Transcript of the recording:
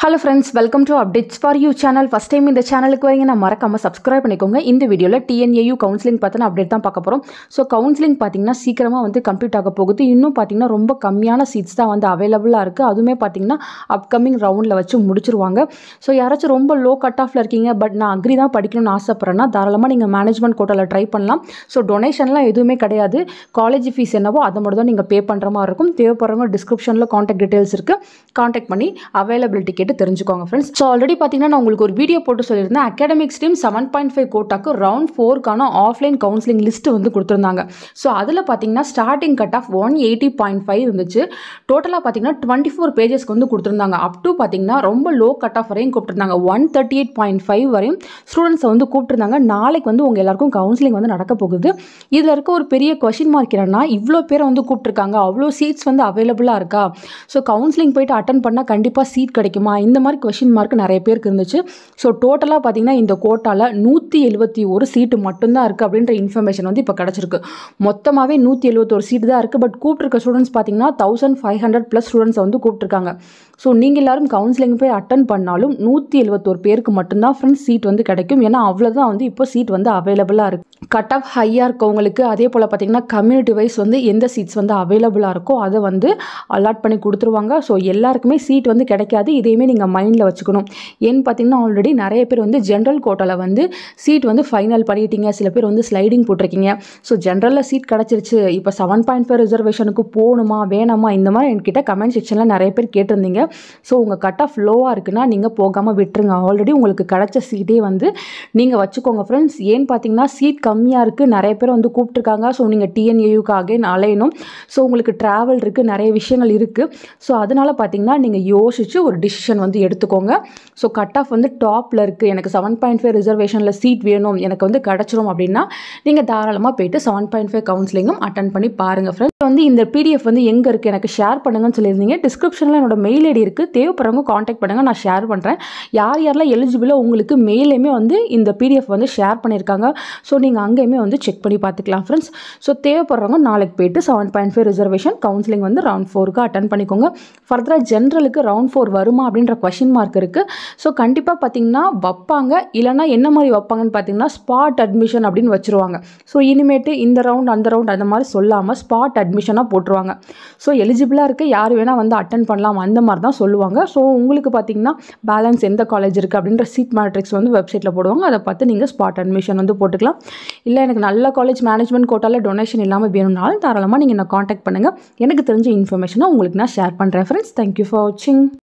Hello friends, welcome to Updates for You channel. First time in the channel ku vareenga na marakama subscribe பண்ணிக்கோங்க. இந்த வீடியோல TNAU counseling பத்தின update தான் பார்க்க போறோம். சோ counseling பாத்தீங்கன்னா சீக்கிரமா வந்து கம்ப்ளீட் ஆக போகுது. இன்னும் பாத்தீங்கன்னா ரொம்ப கம்மியான சீட்ஸ் தான் வந்து அவேலபிளா இருக்கு. அதுமே பாத்தீங்கன்னா அப்கமிங் ரவுண்ட்ல வச்சு முடிச்சிருவாங்க. சோ யாராச்சும் ரொம்ப லோ கட் ஆஃப்ல இருக்கீங்க பட் நான் அக்ரி தான் படிக்கணும்னு ஆசைப்படுறேன்னா தாராளமா நீங்க மேனேஜ்மென்ட் கோட்டால ட்ரை பண்ணலாம். சோ டொனேஷன்லாம் எதுவுமே கிடையாது. காலேஜ் ஃபீஸ் என்னவோ அத மட்டும் தான் நீங்க பே பண்ற மாதிரி இருக்கும். தேவைப்படுறவங்க டிஸ்கிரிப்ஷன்ல கான்டாக்ட் டீடைல்ஸ் இருக்கு. கான்டாக்ட் பண்ணி அவைலபிலிட்டி கேட்டு தெரிஞ்சுக்கோங்க फ्रेंड्स. சோ ஆல்ரெடி பாத்தீங்கன்னா நான் உங்களுக்கு ஒரு வீடியோ போட்டு சொல்லியிருந்தேன். அகாடமிக் ஸ்ட்ரீம் 7.5 கோட்டாக்கு ரவுண்ட் 4 கான ஆஃப்லைன் கவுன்சிலிங் லிஸ்ட் வந்து கொடுத்திருந்தாங்க. சோ அதுல பாத்தீங்கன்னா ஸ்டார்டிங் கட் ஆஃப் 180.5 இருந்துச்சு. டோட்டலா பாத்தீங்கன்னா 24 பேजेसக்கு வந்து கொடுத்திருந்தாங்க. அப் டு பாத்தீங்கன்னா ரொம்ப லோ கட் ஆஃப் வரையும் கூப்பிட்டிருந்தாங்க. 138.5 வரையும் ஸ்டூடண்ட்ஸ் வந்து கூப்பிட்டிருந்தாங்க. நாளைக்கு வந்து உங்க எல்லாருக்கும் கவுன்சிலிங் வந்து நடக்க போகுது. இதுல இருக்க ஒரு பெரிய क्वेश्चन மார்க் என்னன்னா இவ்ளோ பேர் வந்து கூப்பிட்டிருக்காங்க. அவ்ளோ சீட்ஸ் வந்து அவேலபிளா இருக்கா? சோ கவுன்சிலிங் போய்ட்டு அட்டெண்ட் பண்ணா கண்டிப்பா சீட் கிடைக்குமா? இந்த மாதிரி क्वेश्चन மார்க் நிறைய பேருக்கு இருந்துச்சு. சோ டோட்டலா பாத்தீங்கன்னா இந்த கோட்டால 171 சீட் மட்டும் தான் இருக்கு அப்படின்ற இன்ஃபர்மேஷன் வந்து இப்ப கிடைச்சிருக்கு. மொத்தமாவே 171 சீட் தான் இருக்கு. பட் கூப்பிட்டிருக்க ஸ்டூடண்ட்ஸ் பாத்தீங்கன்னா 1500 பிளஸ் ஸ்டூடண்ட்ஸ் வந்து கூப்பிட்டிருக்காங்க. சோ நீங்க எல்லாரும் கவுன்சிலிங் போய் அட்டெண்ட் பண்ணாலும் 171 பேருக்கு மட்டும் தான் ஃப்ரெண்ட்ஸ் சீட் வந்து கிடைக்கும். ஏன்னா அவ்வளவுதான் வந்து இப்போ சீட் வந்து அவேலபிளா இருக்கு. கட் ஆஃப் ஹையா இருக்கவங்களுக்கு அதே போல பாத்தீங்கன்னா கம்யூனிட்டி வைஸ் வந்து எந்த சீட்ஸ் வந்து அவேலபிளா இருக்கோ அதை வந்து அலாட் பண்ணி கொடுத்துருவாங்க. ஸோ எல்லாருக்குமே சீட் வந்து கிடைக்காது. இதையுமே நீங்கள் மைண்டில் வச்சுக்கணும். ஏன்னு பார்த்தீங்கன்னா ஆல்ரெடி நிறைய பேர் வந்து ஜென்ரல் கோட்டாவில் வந்து சீட் வந்து ஃபைனல் பண்ணிட்டீங்க. சில பேர் வந்து ஸ்லைடிங் போட்டிருக்கீங்க. ஸோ ஜென்ரலில் சீட் கிடச்சிருச்சு, இப்போ 7.5 ரிசர்வேஷனுக்கு போகணுமா வேணாமா இந்த மாதிரி என்கிட்ட கமெண்ட் செக்ஷனில் நிறைய பேர் கேட்டிருந்தீங்க. ஸோ உங்கள் கட் ஆஃப் லோவாக இருக்குன்னா நீங்கள் போகாமல் விட்டுருங்க. ஆல்ரெடி உங்களுக்கு கிடைச்ச சீட்டே வந்து நீங்கள் வச்சுக்கோங்க ஃப்ரெண்ட்ஸ். ஏன்னு பார்த்தீங்கன்னா சீட் கம்மியாக இருக்குது, நிறைய பேர் வந்து கூப்பிட்டுருக்காங்க. ஸோ நீங்கள் TNAUக்கு அகைன் அலையணும். ஸோ உங்களுக்கு ட்ராவல் இருக்குது, நிறைய விஷயங்கள் இருக்குது. ஸோ அதனால் பார்த்தீங்கன்னா நீங்கள் யோசிச்சு ஒரு டிசிஷன் வந்து எடுத்துக்கோங்க. ஸோ கட் ஆஃப் வந்து டாப்பில் இருக்குது, எனக்கு 7.5 ரிசர்வேஷனில் சீட் வேணும், எனக்கு வந்து கிடச்சிரும் அப்படின்னா நீங்கள் தாராளமாக போயிட்டு 7.5 கவுன்சிலிங்கும் அட்டன் பண்ணி பாருங்கள் ஃப்ரெண்ட்ஸ். வந்து இந்த PDF வந்து எங்கே இருக்குது எனக்கு ஷேர் பண்ணுங்கன்னு சொல்லியிருந்தீங்க. டிஸ்கிரிப்ஷனில் என்னோட மெயில் ஐடி இருக்குது. தேவைப்படுறவங்க காண்டாக்ட் பண்ணுங்கள், நான் ஷேர் பண்ணுறேன். யார் யாரெல்லாம் எலிஜிபிளோ உங்களுக்கு மெயிலையுமே வந்து இந்த PDF வந்து ஷேர் பண்ணியிருக்காங்க. ஸோ நீங்கள் அங்கேயுமே வந்து செக் பண்ணி பார்த்துக்கலாம் ஃப்ரெண்ட்ஸ். ஸோ தேவைப்படுறவங்க நாளைக்கு போயிட்டு 7.5 ரிசர்வேஷன் கவுன்சிலிங் வந்து ரவுண்ட் 4க்கு அட்டன் பண்ணிக்கோங்க. ஃபர்தராக ஜென்ரலுக்கு ரவுண்ட் 4 வருமா அப்படின்ற क्वेश्चन மார்க் இருக்குது. ஸோ கண்டிப்பாக பார்த்தீங்கன்னா வைப்பாங்க. இல்லைனா என்ன மாதிரி வைப்பாங்கன்னு பார்த்தீங்கன்னா ஸ்பாட் அட்மிஷன் அப்படின்னு வச்சுருவாங்க. ஸோ இனிமேட்டு இந்த ரவுண்ட் அந்த ரவுண்ட் அந்த மாதிரி சொல்லாமல் ஸ்பாட் அட்மிஷனாக போட்டுருவாங்க. ஸோ எலிஜிபிளாக இருக்க யார் வேணால் வந்து அட்டன் பண்ணலாம் அந்த மாதிரி தான் சொல்லுவாங்க. ஸோ உங்களுக்கு பார்த்தீங்கன்னா பேலன்ஸ் எந்த காலேஜ் இருக்குது அப்படின்ற சீட் மேட்ரிக்ஸ் வந்து வெப்சைட்டில் போடுவாங்க. அதை பார்த்து நீங்கள் ஸ்பாட் அட்மிஷன் வந்து போட்டுக்கலாம். இல்லை எனக்கு நல்ல காலேஜ் மேனேஜ்மெண்ட் கோட்டாவில் டொனேஷன் இல்லாமல் வேணும்னாலும் தாராளமாக நீங்கள் நான் காண்டாக்ட் பண்ணுங்கள். எனக்கு தெரிஞ்ச இன்ஃபர்மேஷனை உங்களுக்கு நான் ஷேர் பண்ணுறேன் ஃப்ரெண்ட்ஸ். தேங்க்யூ ஃபார் வாட்சிங்.